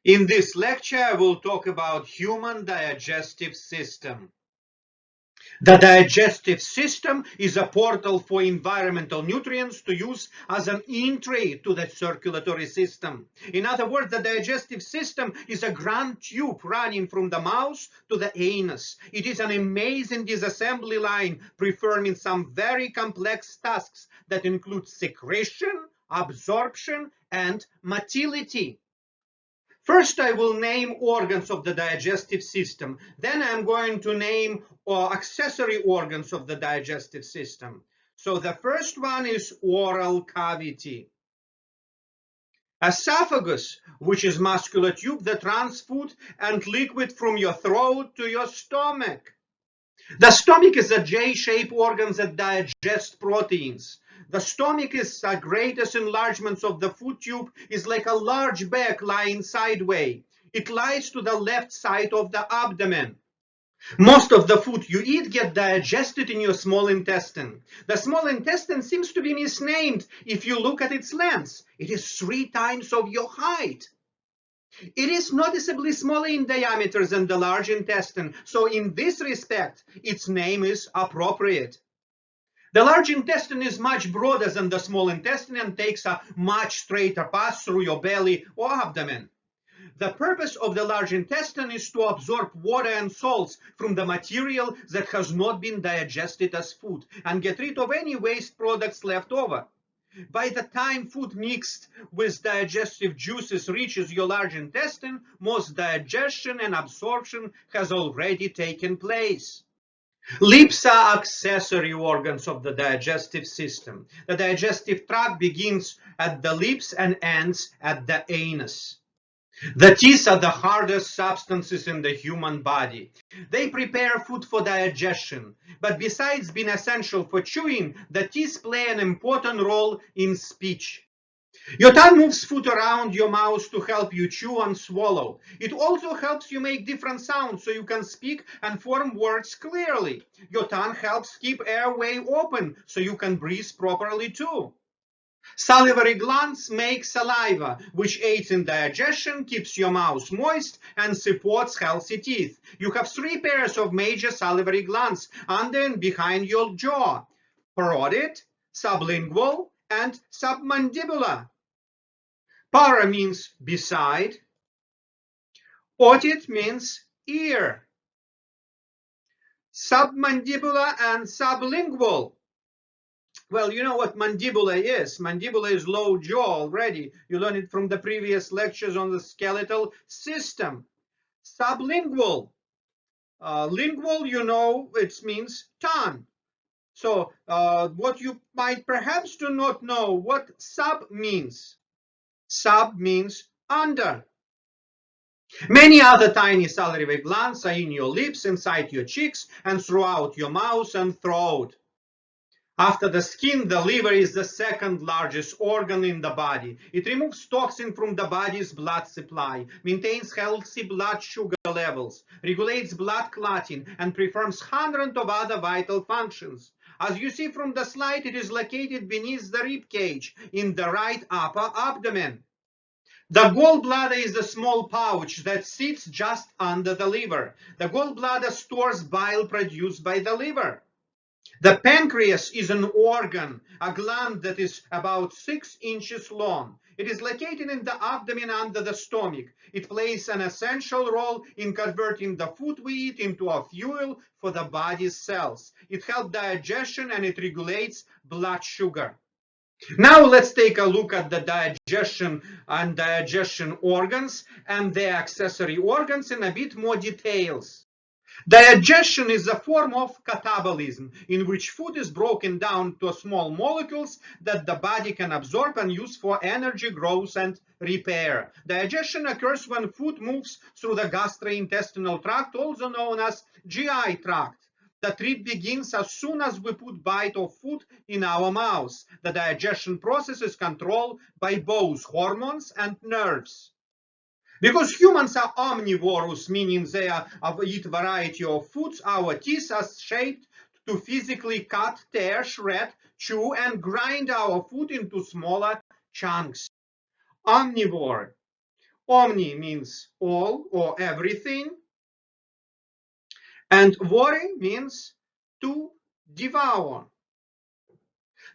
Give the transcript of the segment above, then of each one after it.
In this lecture, I will talk about human digestive system. The digestive system is a portal for environmental nutrients to use as an entry to the circulatory system. In other words, the digestive system is a grand tube running from the mouth to the anus. It is an amazing disassembly line performing some very complex tasks that include secretion, absorption, and motility. First, I will name organs of the digestive system. Then I'm going to name accessory organs of the digestive system. So the first one is oral cavity. Esophagus, which is muscular tube that runs food and liquid from your throat to your stomach. The stomach is a J-shaped organ that digests proteins. The stomach is the greatest enlargements of the food tube, is like a large bag lying sideways. It lies to the left side of the abdomen. Most of the food you eat get digested in your small intestine. The small intestine seems to be misnamed if you look at its length. It is 3 times of your height. It is noticeably smaller in diameter than the large intestine, so in this respect, its name is appropriate. The large intestine is much broader than the small intestine and takes a much straighter path through your belly or abdomen. The purpose of the large intestine is to absorb water and salts from the material that has not been digested as food and get rid of any waste products left over. By the time food mixed with digestive juices reaches your large intestine, most digestion and absorption has already taken place. Lips are accessory organs of the digestive system. The digestive tract begins at the lips and ends at the anus. The teeth are the hardest substances in the human body. They prepare food for digestion, but besides being essential for chewing, the teeth play an important role in speech. Your tongue moves food around your mouth to help you chew and swallow. It also helps you make different sounds so you can speak and form words clearly. Your tongue helps keep airway open so you can breathe properly too. Salivary glands make saliva, which aids in digestion, keeps your mouth moist, and supports healthy teeth. You have 3 pairs of major salivary glands under and behind your jaw: parotid, sublingual, and submandibular. Para means beside. Otid means ear. Submandibular and sublingual. Well, you know what mandibula is. Mandibula is low jaw already. You learned it from the previous lectures on the skeletal system. Sublingual. Lingual, you know, it means tongue. So what you might perhaps do not know what sub means. Sub means under. Many other tiny salivary glands are in your lips, inside your cheeks, and throughout your mouth and throat. After the skin, the liver is the second largest organ in the body. It removes toxin from the body's blood supply, maintains healthy blood sugar levels, regulates blood clotting, and performs hundreds of other vital functions. As you see from the slide, it is located beneath the rib cage in the right upper abdomen. The gallbladder is a small pouch that sits just under the liver. The gallbladder stores bile produced by the liver. The pancreas is an organ, a gland that is about 6 inches long. It is located in the abdomen under the stomach. It plays an essential role in converting the food we eat into a fuel for the body's cells. It helps digestion and it regulates blood sugar. Now let's take a look at the digestion and digestion organs and their accessory organs in a bit more details. Digestion is a form of catabolism in which food is broken down to small molecules that the body can absorb and use for energy, growth, and repair. Digestion occurs when food moves through the gastrointestinal tract, also known as GI tract. The trip begins as soon as we put a bite of food in our mouths. The digestion process is controlled by both hormones and nerves. Because humans are omnivorous, meaning they eat a variety of foods, our teeth are shaped to physically cut, tear, shred, chew, and grind our food into smaller chunks. Omnivore. Omni means all or everything. And vore means to devour.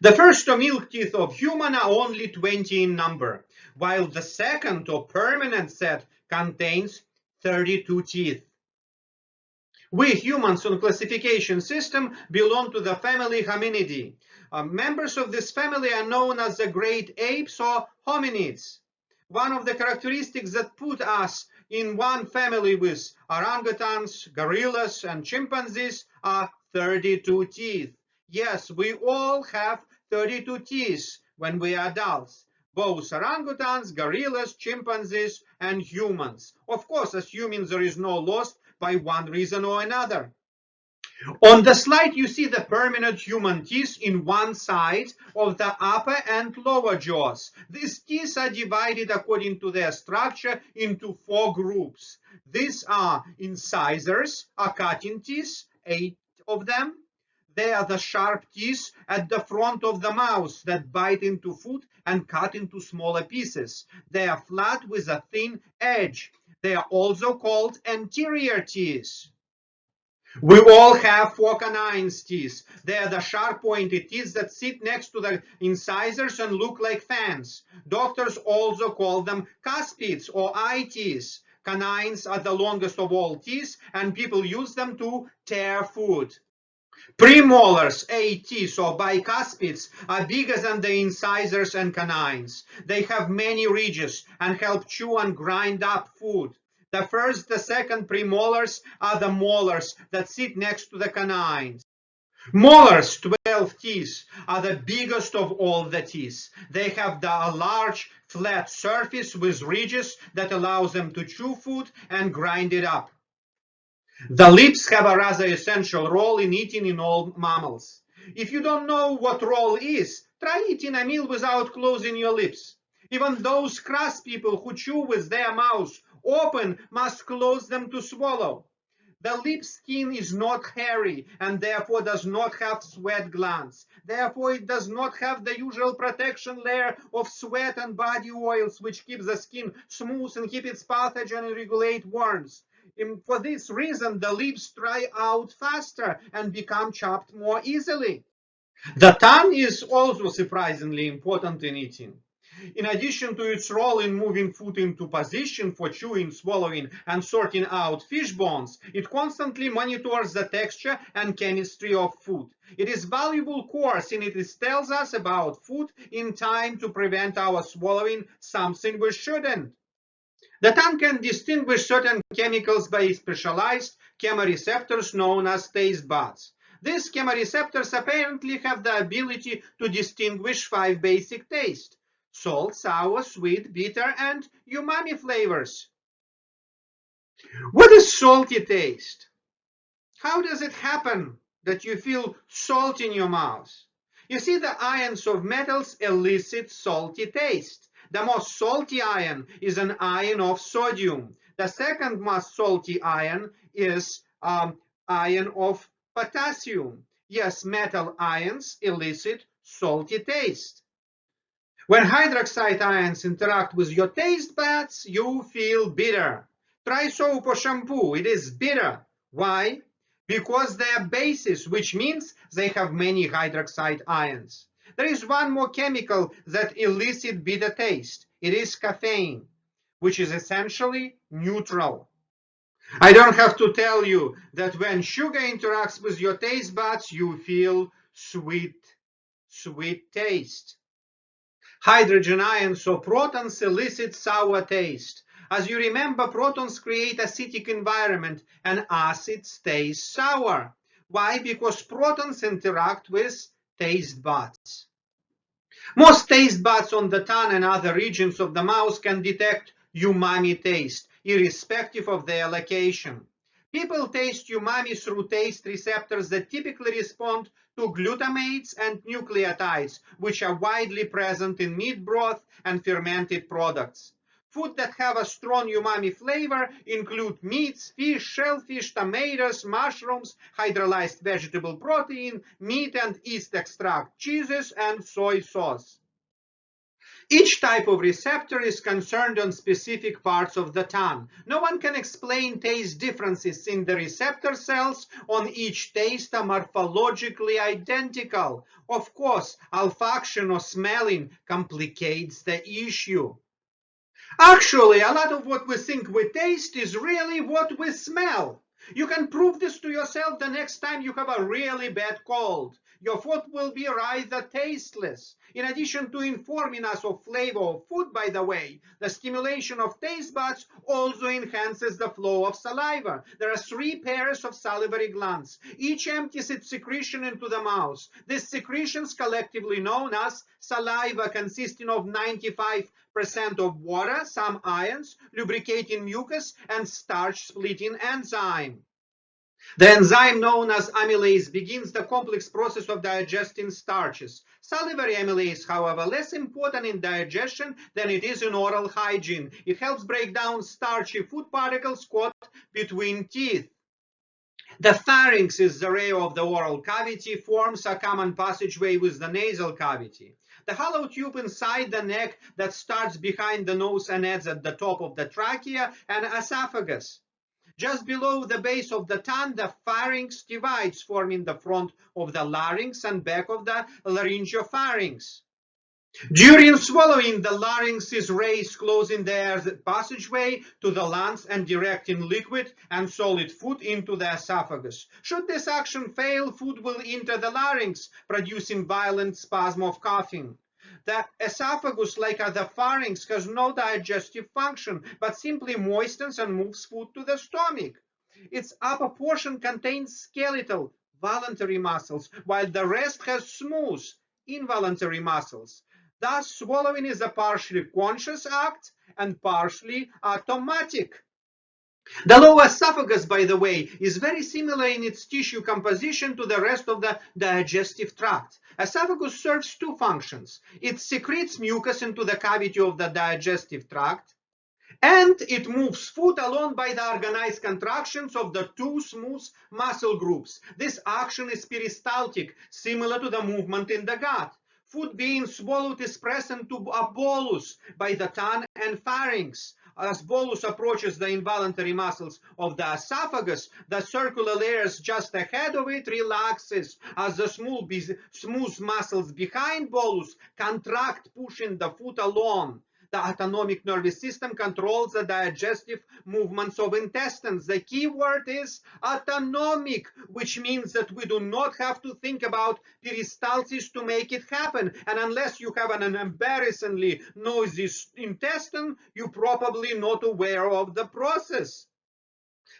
The first milk teeth of human are only 20 in number, while the second or permanent set contains 32 teeth. We humans on classification system belong to the family Hominidae. Members of this family are known as the great apes or hominids. One of the characteristics that put us in one family with orangutans, gorillas, and chimpanzees are 32 teeth. Yes, we all have 32 teeth when we are adults. Both orangutans, gorillas, chimpanzees, and humans. Of course, assuming there is no loss by one reason or another. On the slide, you see the permanent human teeth in one side of the upper and lower jaws. These teeth are divided according to their structure into 4 groups. These are incisors, or cutting teeth, 8 of them. They are the sharp teeth at the front of the mouth that bite into food and cut into smaller pieces. They are flat with a thin edge. They are also called anterior teeth. We all have 4 canine teeth. They are the sharp pointed teeth that sit next to the incisors and look like fans. Doctors also call them cuspids or eye teeth. Canines are the longest of all teeth, and people use them to tear food. Premolars, 8 teeth or bicuspids, are bigger than the incisors and canines. They have many ridges and help chew and grind up food. The first, the second premolars are the molars that sit next to the canines. Molars, 12 teeth, are the biggest of all the teeth. They have a large, flat surface with ridges that allows them to chew food and grind it up. The lips have a rather essential role in eating in all mammals. If you don't know what role is, try eating a meal without closing your lips. Even those crust people who chew with their mouths open must close them to swallow. The lip skin is not hairy and therefore does not have sweat glands. Therefore, it does not have the usual protection layer of sweat and body oils which keeps the skin smooth, inhibits pathogen, and regulate warmth. For this reason, the lips dry out faster and become chapped more easily. The tongue is also surprisingly important in eating. In addition to its role in moving food into position for chewing, swallowing, and sorting out fish bones, it constantly monitors the texture and chemistry of food. It is a valuable course in it tells us about food in time to prevent our swallowing something we shouldn't. The tongue can distinguish certain chemicals by specialized chemoreceptors known as taste buds. These chemoreceptors apparently have the ability to distinguish 5 basic tastes: salt, sour, sweet, bitter, and umami flavors. What is salty taste? How does it happen that you feel salt in your mouth? You see, the ions of metals elicit salty taste. The most salty ion is an ion of sodium. The second most salty ion is ion of potassium. Yes, metal ions elicit salty taste. When hydroxide ions interact with your taste buds, you feel bitter. Try soap or shampoo. It is bitter. Why? Because they are bases, which means they have many hydroxide ions. There is one more chemical that elicits bitter taste. It is caffeine, which is essentially neutral. I don't have to tell you that when sugar interacts with your taste buds, you feel sweet taste. Hydrogen ions or protons elicit sour taste. As you remember, protons create acidic environment and acids taste sour. Why? Because protons interact with taste buds. Most taste buds on the tongue and other regions of the mouth can detect umami taste, irrespective of their location. People taste umami through taste receptors that typically respond to glutamates and nucleotides, which are widely present in meat broth and fermented products. Food that have a strong umami flavor include meats, fish, shellfish, tomatoes, mushrooms, hydrolyzed vegetable protein, meat and yeast extract, cheeses, and soy sauce. Each type of receptor is concerned on specific parts of the tongue. No one can explain taste differences in the receptor cells on each taste are morphologically identical. Of course, olfaction or smelling complicates the issue. Actually, a lot of what we think we taste is really what we smell. You can prove this to yourself the next time you have a really bad cold. Your food will be rather tasteless. In addition to informing us of flavor of food, by the way, the stimulation of taste buds also enhances the flow of saliva. There are 3 pairs of salivary glands. Each empties its secretion into the mouth. These secretions, collectively known as saliva, consisting of 95% of water, some ions, lubricating mucus, and starch-splitting enzyme. The enzyme known as amylase begins the complex process of digesting starches. Salivary amylase, however, less important in digestion than it is in oral hygiene. It helps break down starchy food particles caught between teeth. The pharynx is the rear of the oral cavity, forms a common passageway with the nasal cavity. The hollow tube inside the neck that starts behind the nose and ends at the top of the trachea and esophagus. Just below the base of the tongue, the pharynx divides, forming the front of the larynx and back of the laryngopharynx. During swallowing, the larynx is raised, closing the air passageway to the lungs and directing liquid and solid food into the esophagus. Should this action fail, food will enter the larynx, producing violent spasm of coughing. The esophagus, like the pharynx, has no digestive function, but simply moistens and moves food to the stomach. Its upper portion contains skeletal, voluntary muscles, while the rest has smooth, involuntary muscles. Thus, swallowing is a partially conscious act and partially automatic. The lower esophagus, by the way, is very similar in its tissue composition to the rest of the digestive tract. Esophagus serves 2 functions. It secretes mucus into the cavity of the digestive tract, and it moves food along by the organized contractions of the 2 smooth muscle groups. This action is peristaltic, similar to the movement in the gut. Food being swallowed is pressed into a bolus by the tongue and pharynx. As bolus approaches the involuntary muscles of the esophagus, the circular layers just ahead of it relaxes as the smooth muscles behind bolus contract, pushing the food along. The autonomic nervous system controls the digestive movements of intestines. The key word is autonomic, which means that we do not have to think about peristalsis to make it happen. And unless you have an embarrassingly noisy intestine, you're probably not aware of the process.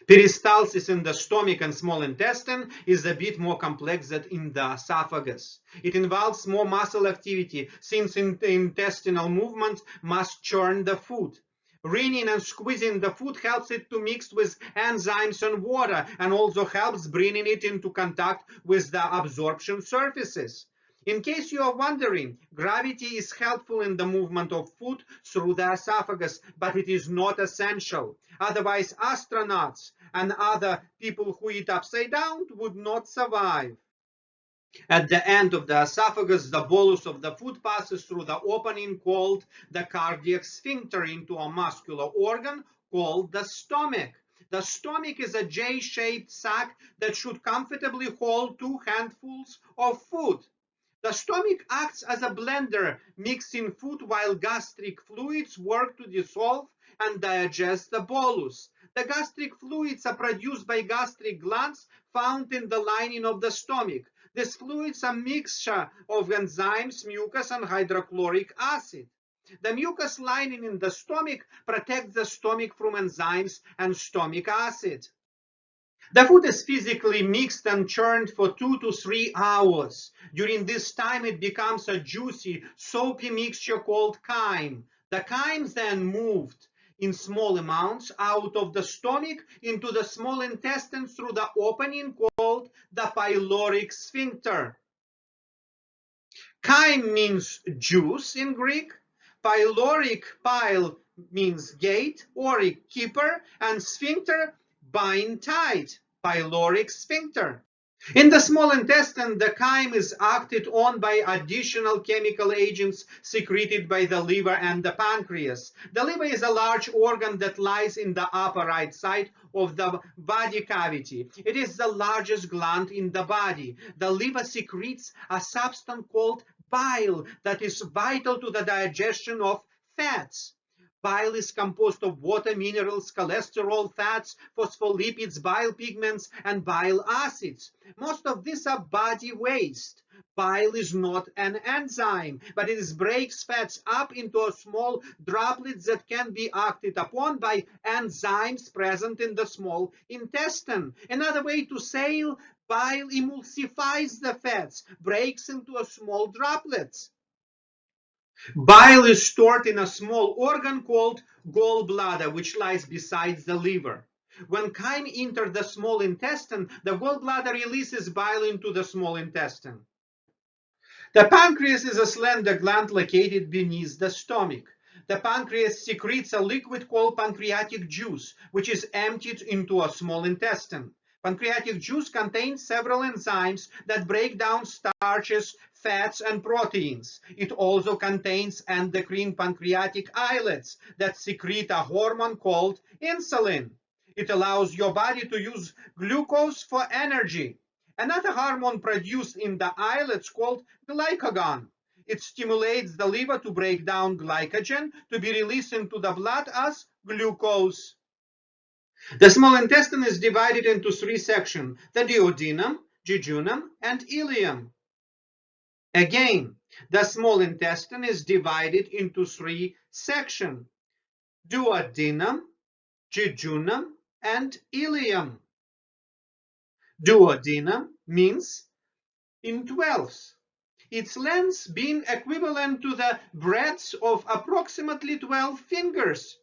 Peristalsis in the stomach and small intestine is a bit more complex than in the esophagus. It involves more muscle activity, since intestinal movements must churn the food. Rinsing and squeezing the food helps it to mix with enzymes and water, and also helps bringing it into contact with the absorption surfaces. In case you are wondering, gravity is helpful in the movement of food through the esophagus, but it is not essential. Otherwise, astronauts and other people who eat upside down would not survive. At the end of the esophagus, the bolus of the food passes through the opening called the cardiac sphincter into a muscular organ called the stomach. The stomach is a J-shaped sac that should comfortably hold 2 handfuls of food. The stomach acts as a blender, mixing food while gastric fluids work to dissolve and digest the bolus. The gastric fluids are produced by gastric glands found in the lining of the stomach. These fluids are a mixture of enzymes, mucus, and hydrochloric acid. The mucus lining in the stomach protects the stomach from enzymes and stomach acid. The food is physically mixed and churned for 2 to 3 hours. During this time, it becomes a juicy, soapy mixture called chyme. The chyme then moved in small amounts out of the stomach into the small intestine through the opening called the pyloric sphincter. Chyme means juice in Greek. Pyloric, pyle means gate, oric keeper, and sphincter bind tight, pyloric sphincter. In the small intestine, the chyme is acted on by additional chemical agents secreted by the liver and the pancreas. The liver is a large organ that lies in the upper right side of the body cavity. It is the largest gland in the body. The liver secretes a substance called bile that is vital to the digestion of fats. Bile is composed of water, minerals, cholesterol, fats, phospholipids, bile pigments, and bile acids. Most of these are body waste. Bile is not an enzyme, but it breaks fats up into small droplets that can be acted upon by enzymes present in the small intestine. Another way to say, bile emulsifies the fats, breaks into small droplets. Bile is stored in a small organ called gallbladder, which lies beside the liver. When chyme enters the small intestine, the gallbladder releases bile into the small intestine. The pancreas is a slender gland located beneath the stomach. The pancreas secretes a liquid called pancreatic juice, which is emptied into a small intestine. Pancreatic juice contains several enzymes that break down starches, fats, and proteins. It also contains endocrine pancreatic islets that secrete a hormone called insulin. It allows your body to use glucose for energy. Another hormone produced in the islets called glycagon. It stimulates the liver to break down glycogen to be released into the blood as glucose. The small intestine is divided into three sections: the duodenum, jejunum, and ileum. Again, the small intestine is divided into three sections: duodenum, jejunum, and ileum. Duodenum means in 12ths, its length being equivalent to the breadth of approximately 12 fingers.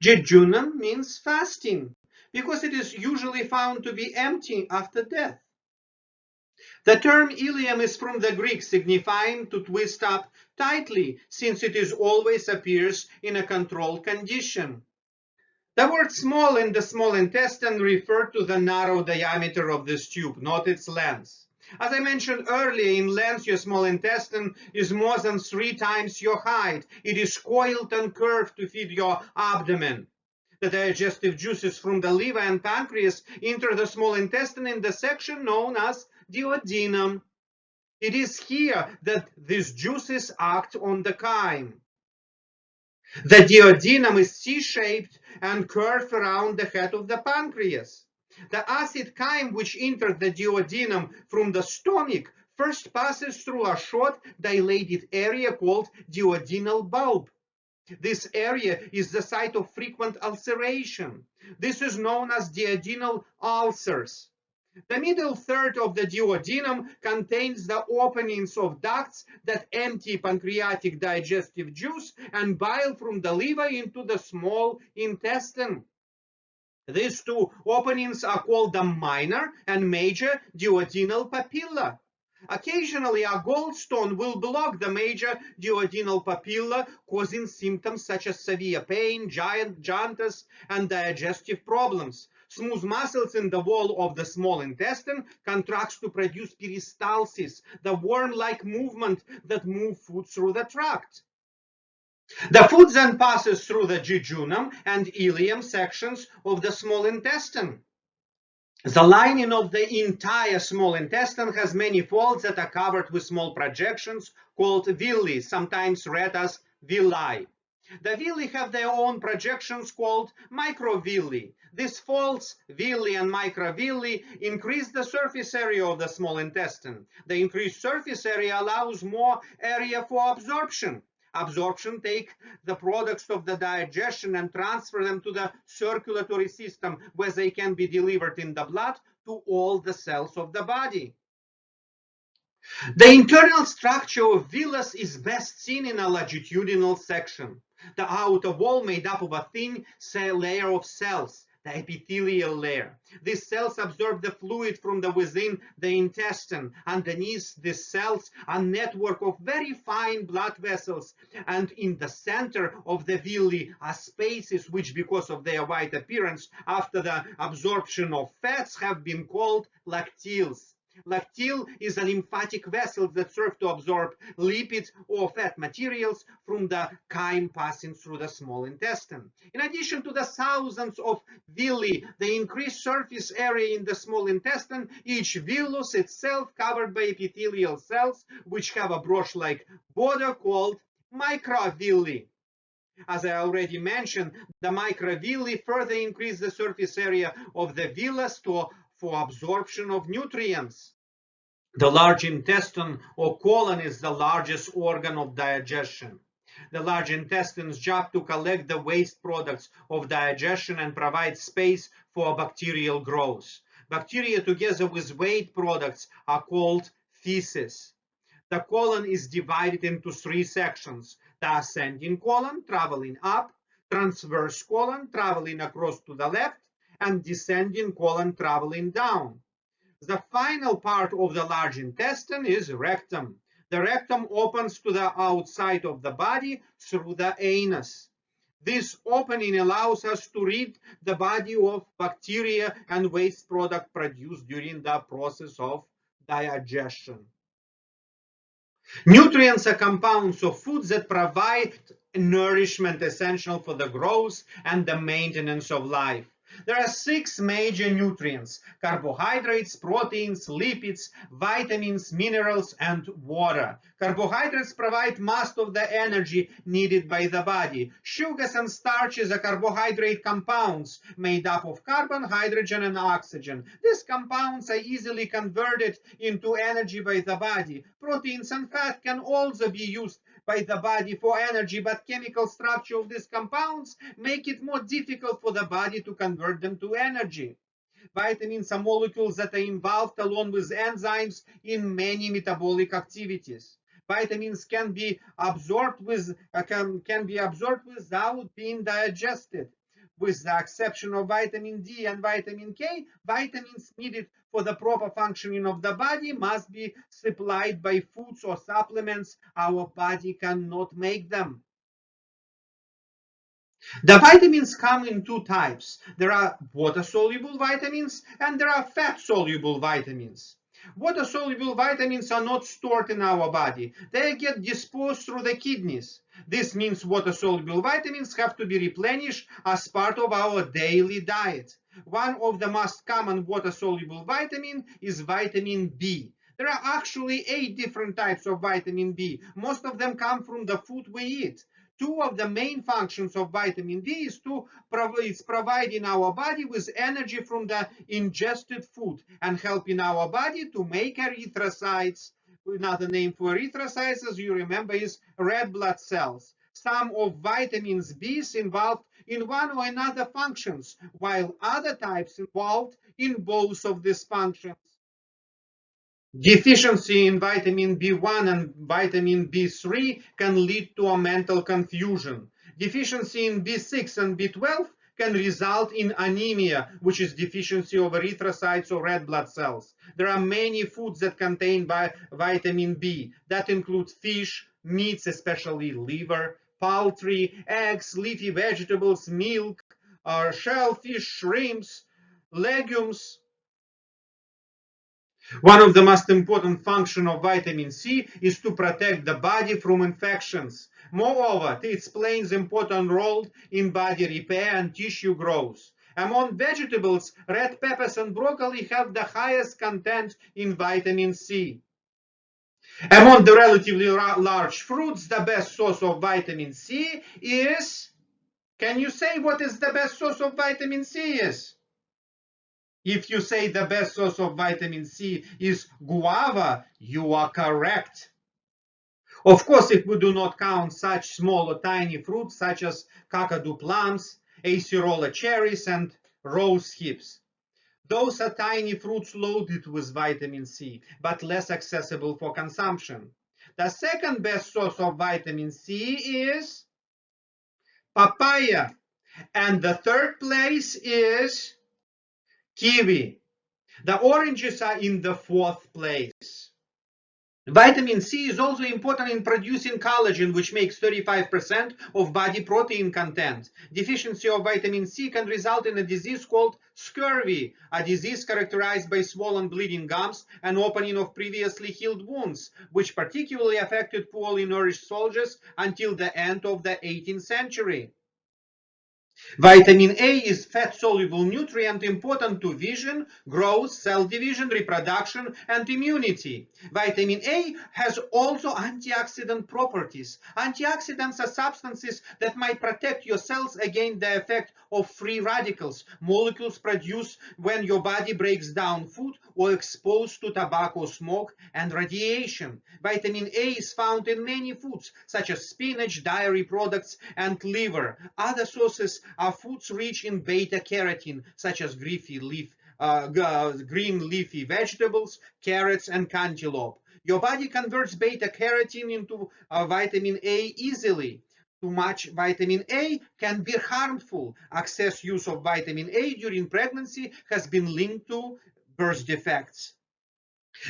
Jejunum means fasting, because it is usually found to be empty after death. The term ileum is from the Greek, signifying to twist up tightly, since it always appears in a controlled condition. The word small in the small intestine refers to the narrow diameter of this tube, not its length. As I mentioned earlier, in length, your small intestine is more than 3 times your height. It is coiled and curved to feed your abdomen. The digestive juices from the liver and pancreas enter the small intestine in the section known as duodenum. It is here that these juices act on the chyme. The duodenum is C-shaped and curved around the head of the pancreas. The acid chyme which enters the duodenum from the stomach first passes through a short dilated area called duodenal bulb. This area is the site of frequent ulceration. This is known as duodenal ulcers. The middle third of the duodenum contains the openings of ducts that empty pancreatic digestive juice and bile from the liver into the small intestine. These two openings are called the minor and major duodenal papilla. Occasionally, a gallstone will block the major duodenal papilla, causing symptoms such as severe pain, jaundice, and digestive problems. Smooth muscles in the wall of the small intestine contracts to produce peristalsis, the worm-like movement that moves food through the tract. The food then passes through the jejunum and ileum sections of the small intestine. The lining of the entire small intestine has many folds that are covered with small projections called villi, sometimes read as villi. The villi have their own projections called microvilli. These folds, villi and microvilli, increase the surface area of the small intestine. The increased surface area allows more area for absorption. Absorption takes the products of the digestion and transfer them to the circulatory system, where they can be delivered in the blood to all the cells of the body. The internal structure of villus is best seen in a longitudinal section. The outer wall made up of a thin layer of cells. the epithelial layer. These cells absorb the fluid from the within the intestine. Underneath these cells, a network of very fine blood vessels, and in the center of the villi are spaces which, because of their white appearance after the absorption of fats, have been called lacteals. Lacteal is a lymphatic vessel that serves to absorb lipids or fat materials from the chyme passing through the small intestine. In addition to the thousands of villi, the increased surface area in the small intestine, each villus itself covered by epithelial cells which have a brush-like border called microvilli. As I already mentioned, the microvilli further increase the surface area of the villus for absorption of nutrients. The large intestine or colon is the largest organ of digestion. The large intestine's job to collect the waste products of digestion and provide space for bacterial growth. Bacteria, together with waste products, are called feces. The colon is divided into three sections: the ascending colon, traveling up; transverse colon, traveling across to the left; and descending colon, traveling down. The final part of the large intestine is rectum. The rectum opens to the outside of the body through the anus. This opening allows us to rid the body of bacteria and waste product produced during the process of digestion. Nutrients are compounds of foods that provide nourishment essential for the growth and the maintenance of life. There are 6 major nutrients: carbohydrates, proteins, lipids, vitamins, minerals, and water. Carbohydrates provide most of the energy needed by the body. Sugars and starches are carbohydrate compounds made up of carbon, hydrogen, and oxygen. These compounds are easily converted into energy by the body. Proteins and fat can also be used by the body for energy, but chemical structure of these compounds make it more difficult for the body to convert them to energy. Vitamins are molecules that are involved along with enzymes in many metabolic activities. Vitamins can be absorbed without being digested. With the exception of vitamin D and vitamin K, vitamins needed for the proper functioning of the body must be supplied by foods or supplements. Our body cannot make them. The vitamins come in 2 types. There are water-soluble vitamins and there are fat-soluble vitamins. Water-soluble vitamins are not stored in our body. They get disposed through the kidneys. This means water-soluble vitamins have to be replenished as part of our daily diet. One of the most common water-soluble vitamin is vitamin B. There are actually 8 different types of vitamin B. Most of them come from the food we eat. 2 of the main functions of vitamin B is providing our body with energy from the ingested food and helping our body to make erythrocytes. Another name for erythrocytes, as you remember, is red blood cells. Some of vitamins B is involved in one or another functions, while other types involved in both of these functions. Deficiency in vitamin B1 and vitamin B3 can lead to a mental confusion. Deficiency in B6 and B12 can result in anemia, which is deficiency of erythrocytes or red blood cells. There are many foods that contain vitamin B. That include fish, meats, especially liver, poultry, eggs, leafy vegetables, milk, shellfish, shrimps, legumes. One of the most important functions of vitamin C is to protect the body from infections. Moreover, it plays an important role in body repair and tissue growth. Among vegetables, red peppers and broccoli have the highest content in vitamin C. Among the relatively large fruits, the best source of vitamin C is... Can you say what is the best source of vitamin C is? If you say the best source of vitamin C is guava, you are correct. Of course, if we do not count such small or tiny fruits such as kakadu plums, acerola cherries, and rose hips. Those are tiny fruits loaded with vitamin C, but less accessible for consumption. The second best source of vitamin C is papaya. And the third place is kiwi. The oranges are in the fourth place. Vitamin C is also important in producing collagen, which makes 35% of body protein content. Deficiency of vitamin C can result in a disease called scurvy, a disease characterized by swollen bleeding gums and opening of previously healed wounds, which particularly affected poorly nourished soldiers until the end of the 18th century. Vitamin A is fat-soluble nutrient important to vision, growth, cell division, reproduction, and immunity. Vitamin A has also antioxidant properties. Antioxidants are substances that might protect your cells against the effect of free radicals, molecules produced when your body breaks down food or exposed to tobacco smoke and radiation. Vitamin A is found in many foods, such as spinach, dairy products, and liver. Other sources are foods rich in beta-carotene, such as green leafy vegetables, carrots, and cantaloupe. Your body converts beta-carotene into vitamin A easily. Too much vitamin A can be harmful. Excess use of vitamin A during pregnancy has been linked to birth defects.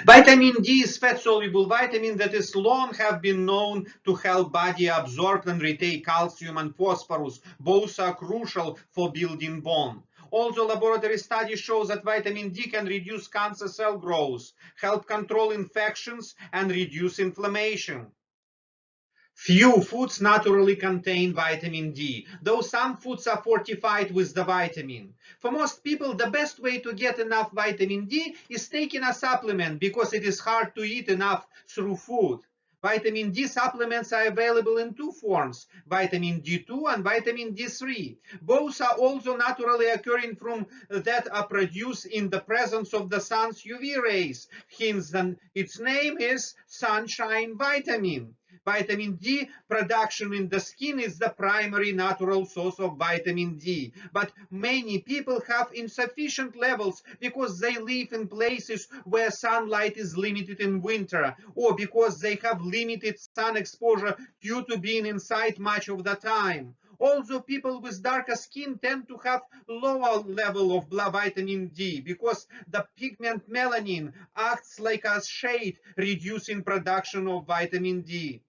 Vitamin D is fat-soluble vitamin that is long have been known to help body absorb and retain calcium and phosphorus. Both are crucial for building bone. Also, laboratory studies show that vitamin D can reduce cancer cell growth, help control infections, and reduce inflammation. Few foods naturally contain vitamin D, though some foods are fortified with the vitamin. For most people, the best way to get enough vitamin D is taking a supplement because it is hard to eat enough through food. Vitamin D supplements are available in two forms, vitamin D2 and vitamin D3. Both are also naturally occurring from that are produced in the presence of the sun's UV rays. Hence, its name is sunshine vitamin. Vitamin D production in the skin is the primary natural source of vitamin D. But many people have insufficient levels because they live in places where sunlight is limited in winter, or because they have limited sun exposure due to being inside much of the time. Also, people with darker skin tend to have lower level of vitamin D because the pigment melanin acts like a shade, reducing production of vitamin D.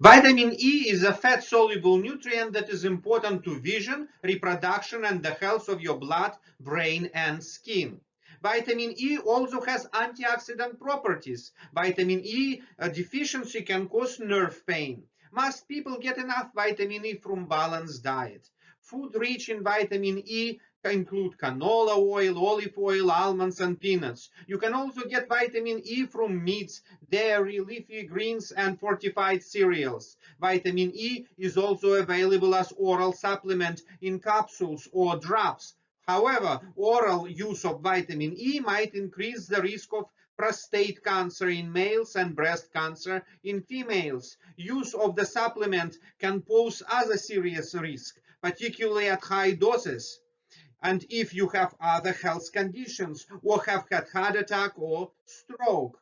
Vitamin E is a fat-soluble nutrient that is important to vision, reproduction, and the health of your blood, brain, and skin. Vitamin E also has antioxidant properties. Vitamin E deficiency can cause nerve pain. Most people get enough vitamin E from balanced diet. Food rich in vitamin E include canola oil, olive oil, almonds, and peanuts. You can also get vitamin E from meats, dairy, leafy greens, and fortified cereals. Vitamin E is also available as oral supplement in capsules or drops. However, oral use of vitamin E might increase the risk of prostate cancer in males and breast cancer in females. Use of the supplement can pose other serious risks, particularly at high doses, and if you have other health conditions or have had heart attack or stroke.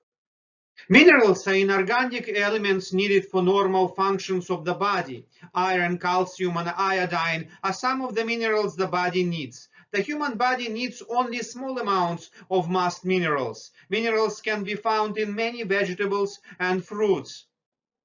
Minerals are inorganic elements needed for normal functions of the body. Iron, calcium, and iodine are some of the minerals the body needs. The human body needs only small amounts of most minerals. Minerals can be found in many vegetables and fruits.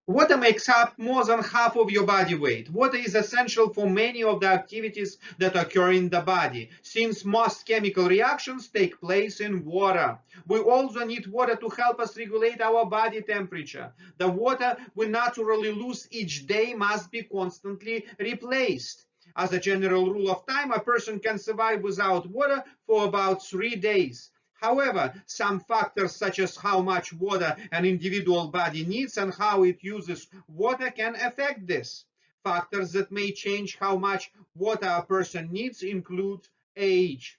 Water makes up more than half of your body weight. Water is essential for many of the activities that occur in the body, since most chemical reactions take place in water. We also need water to help us regulate our body temperature. The water we naturally lose each day must be constantly replaced. As a general rule of thumb, a person can survive without water for about 3 days. However, some factors such as how much water an individual body needs and how it uses water can affect this. Factors that may change how much water a person needs include age.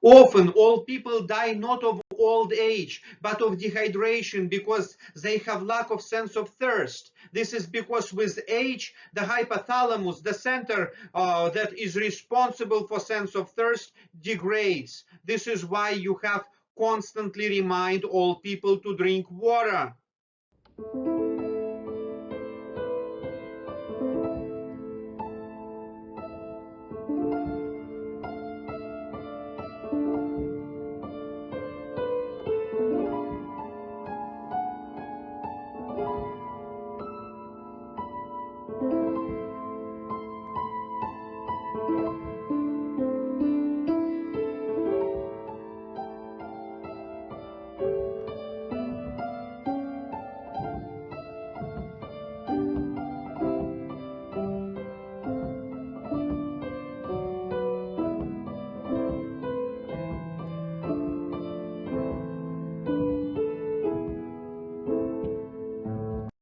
Often, old people die not of old age, but of dehydration because they have lack of sense of thirst. This is because with age, the hypothalamus, the center that is responsible for sense of thirst, degrades. This is why you have constantly remind old people to drink water.